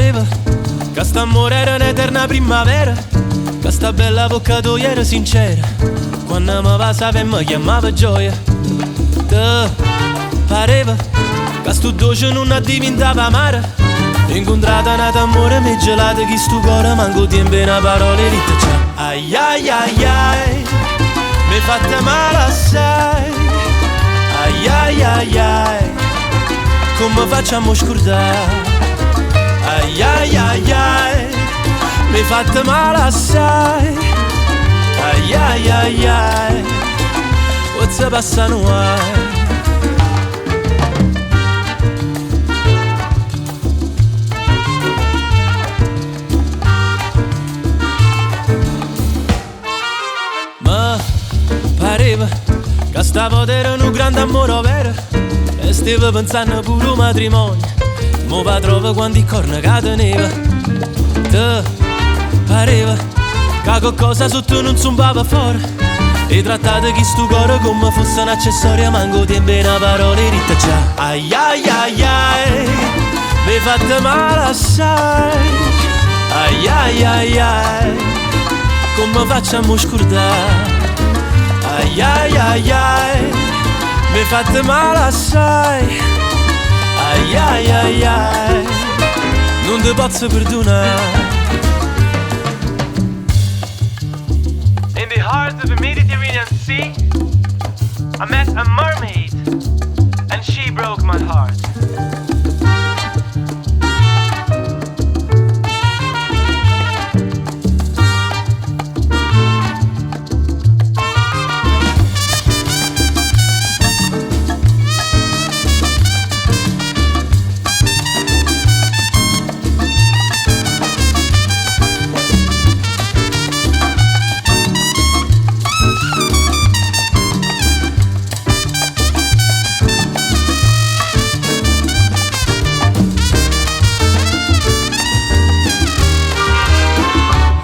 Pareva che st'amore era un'eterna primavera, che sta bella avvocatoia era sincera, quando mi passava e mi chiamava gioia. Te pareva che sto dolce non diventava amara, incontrata nata amore mi gelata che sto cuore manco tempo una parola detta già. Ai ai ai ai, mi fatta male assai. Ai ai ai ai, come facciamo a scordare? Ai ai ai ai, mi fatta male assai. Ai ai ai ai, what's up passano ai? Ma pareva che stavo era un grande amore vero, e stavo pensando pure un matrimonio. Mo va trova quanti corna che teneva. Te pareva che qualcosa sotto non zumbava fuori, e trattate chi sto cuore come fosse un accessorio, manco tempo una parola detta già. Ai ai ai ai, mi fatta male assai. Ai ai ai ai, come facciamo a scordare? Ai ai ai ai, mi fatta male assai. Ai ai ai ai, non ti posso perdonare. In the heart of the Mediterranean Sea, I met a mermaid, and she broke my heart.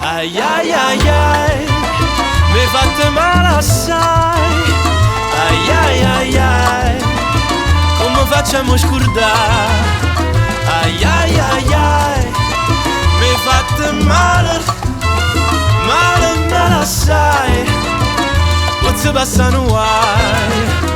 Ai ai ai ai, mi fatta male assai. Ai ai ai ai, come facciamo a scordare? Ai ai ai ai, mi fatta male, male, male assai. What's passano ai?